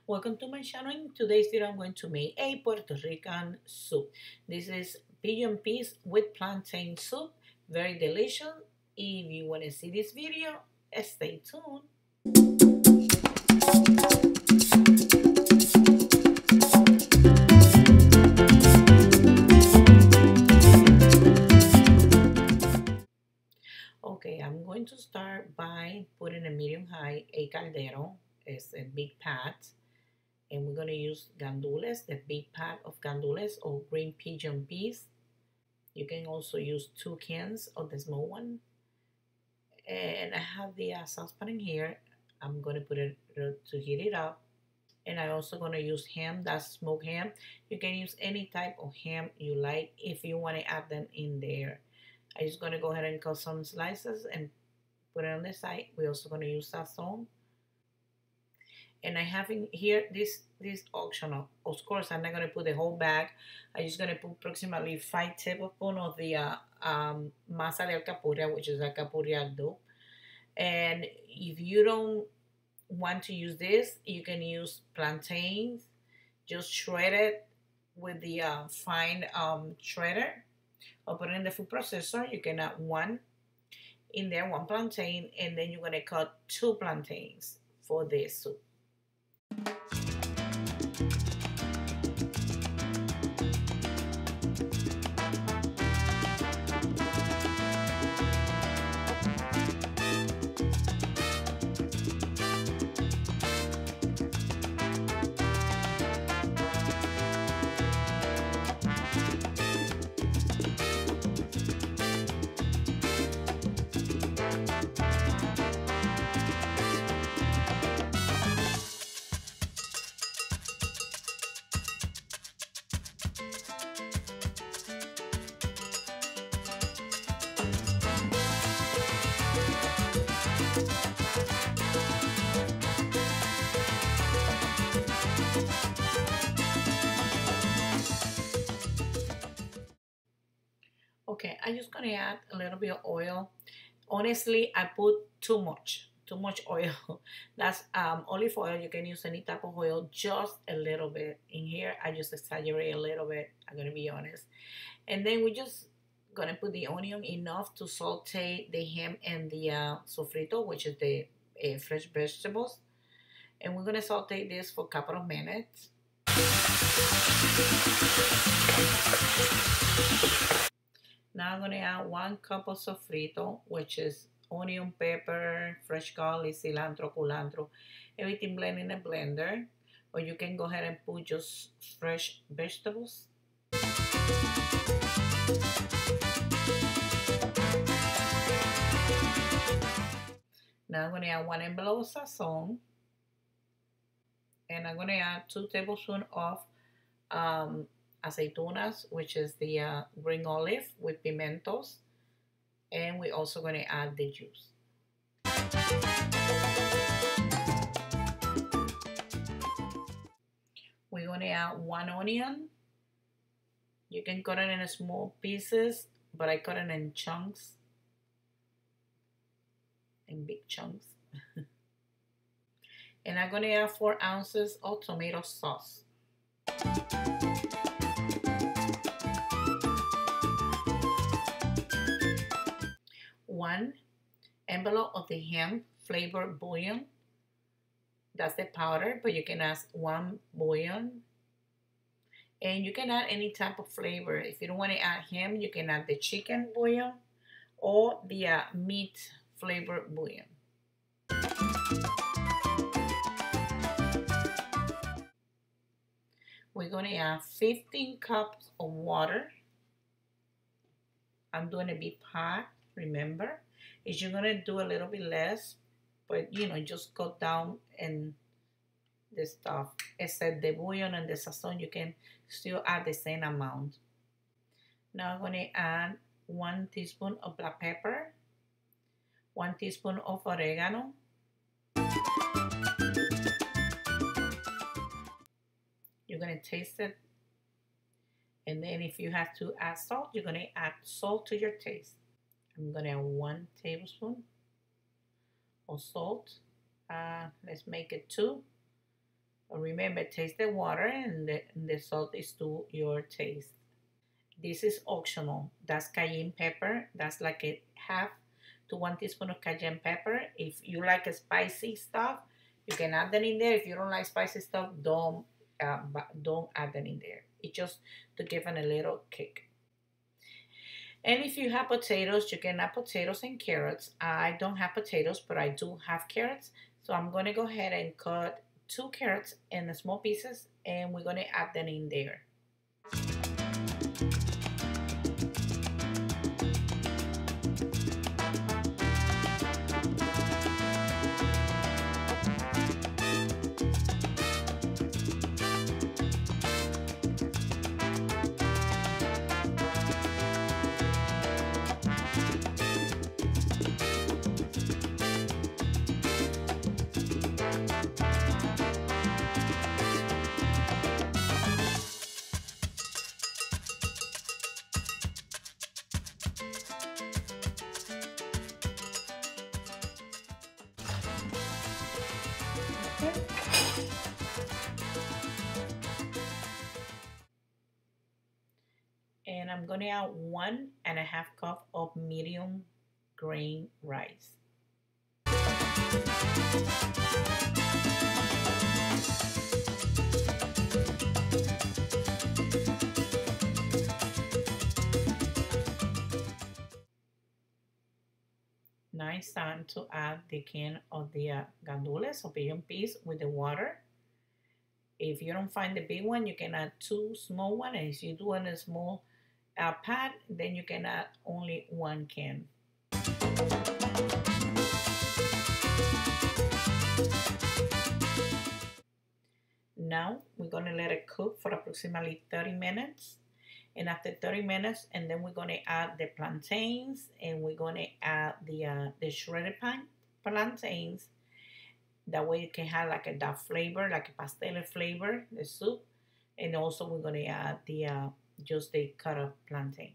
Welcome to my channel. In today's video, I'm going to make a Puerto Rican soup. This is pigeon peas with plantain soup. Very delicious. If you want to see this video, stay tuned. Okay, I'm going to start by putting a medium-high a caldero. It's a big pot. And we're going to use gandules, the big pot of gandules or green pigeon peas. You can also use 2 cans of the small one. And I have the saucepan in here. I'm going to put it to heat it up. And I'm also going to use ham, that's smoked ham. You can use any type of ham you like if you want to add them in there. I'm just going to go ahead and cut some slices and put it on the side. We're also going to use sazon. And I have in here this optional. Of course, I'm not going to put the whole bag. I'm just going to put approximately 5 tablespoons of the masa de alcapurria, which is alcapurria dough. And if you don't want to use this, you can use plantains, just shred it with the fine shredder, or put it in the food processor. You can add one in there, 1 plantain, and then you're going to cut 2 plantains for this soup. Okay, I'm just gonna add a little bit of oil. Honestly, I put too much oil. That's olive oil. You can use any type of oil, just a little bit. In here, I just exaggerate a little bit, I'm gonna be honest. And then we're just gonna put the onion enough to saute the ham and the sofrito, which is the fresh vegetables. And we're gonna saute this for a couple of minutes. Now I'm going to add 1 cup of sofrito, which is onion, pepper, fresh garlic, cilantro, culantro, everything blended in a blender. Or you can go ahead and put just fresh vegetables. Now I'm going to add 1 envelope of sazon. And I'm going to add 2 tablespoons of aceitunas, which is the green olive with pimentos, and we're also going to add the juice. We're going to add 1 onion. You can cut it in small pieces, but I cut it in chunks, in big chunks. And I'm going to add 4 ounces of tomato sauce. 1 envelope of the ham flavored bouillon. That's the powder, but you can add 1 bouillon. And you can add any type of flavor. If you don't want to add ham, you can add the chicken bouillon or the meat flavored bouillon. We're going to add 15 cups of water. I'm doing a big pot, remember. If you're going to do a little bit less, but you know, just cut down and the stuff. Except the bouillon and the sazon, you can still add the same amount. Now I'm going to add 1 teaspoon of black pepper, 1 teaspoon of oregano, you're going to taste it, and then if you have to add salt, you're going to add salt to your taste. I'm going to add 1 tablespoon of salt. Let's make it 2. Remember, taste the water, and the salt is to your taste. This is optional. That's cayenne pepper. That's like a half to 1 teaspoon of cayenne pepper. If you like a spicy stuff, you can add that in there. If you don't like spicy stuff, don't add that in there. It's just to give it a little kick. And if you have potatoes, you can add potatoes and carrots. I don't have potatoes, but I do have carrots. So I'm going to go ahead and cut 2 carrots in small pieces, and we're going to add them in there. And I'm going to add 1.5 cup of medium grain rice. Now it's time to add the can of the gandules or pigeon peas with the water. If you don't find the big one, you can add 2 small ones. And if you do in a small pot, then you can add only 1 can. Now we're going to let it cook for approximately 30 minutes. And after 30 minutes, and then we're going to add the plantains, and we're going to add the shredded plantains. That way it can have like that flavor, like a pastel flavor, the soup. And also we're going to add just the cut up plantain.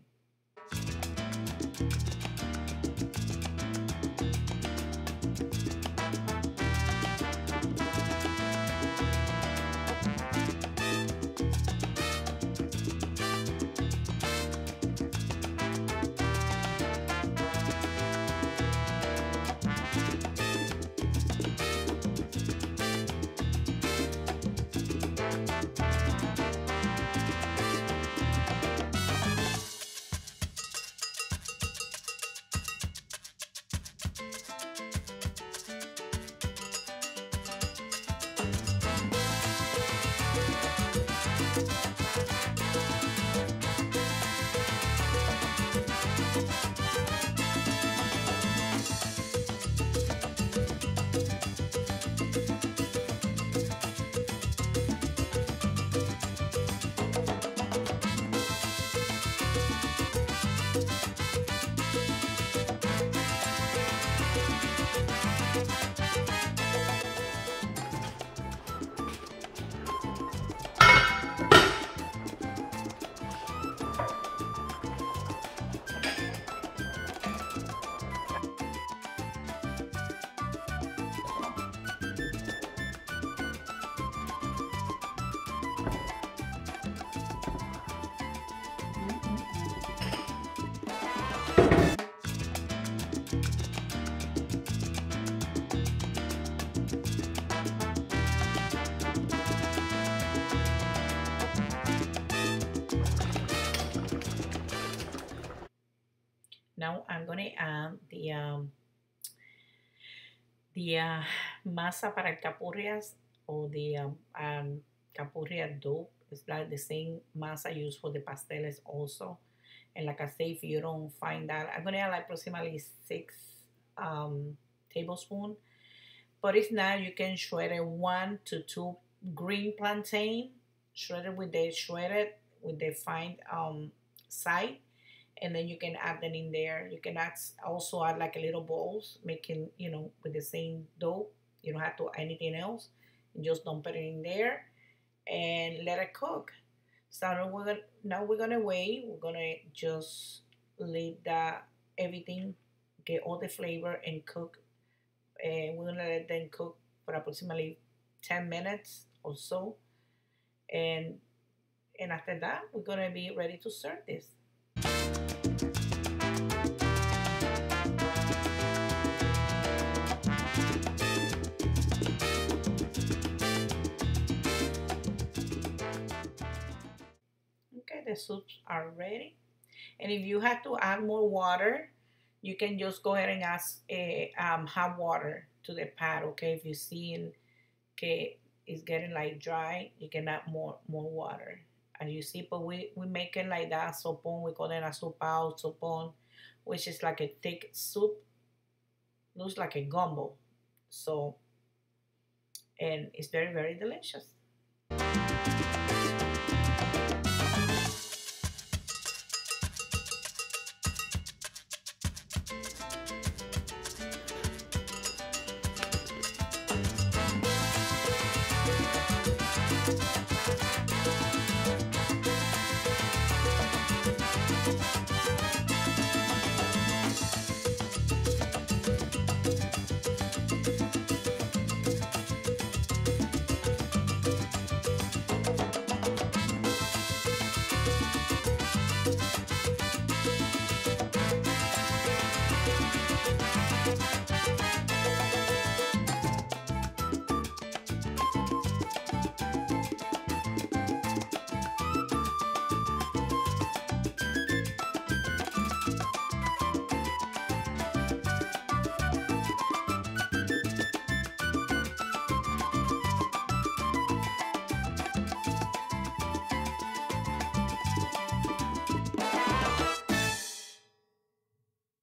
Now I'm going to add the masa para capurrias, or the capurria dough. It's like the same masa used for the pasteles also. And like I say, if you don't find that, I'm going to add like approximately 6 tablespoons. But if not, you can shred it 1 to 2 green plantain, shredded with the fine side, and then you can add them in there. You can also add like a little balls, making, with the same dough. You don't have to add anything else. You just dump it in there and let it cook. So now we're gonna wait. We're gonna just leave everything get all the flavor and cook. And we're gonna let them cook for approximately 10 minutes or so. And after that, we're gonna be ready to serve this. Okay, the soups are ready. And if you have to add more water, you can just go ahead and add hot water to the pot. Okay, if you see okay, it's getting like dry, you can add more water. And you see, but we make it like that sopon. We call it a sopao sopon, which is like a thick soup, looks like a gumbo. So, and it's very delicious.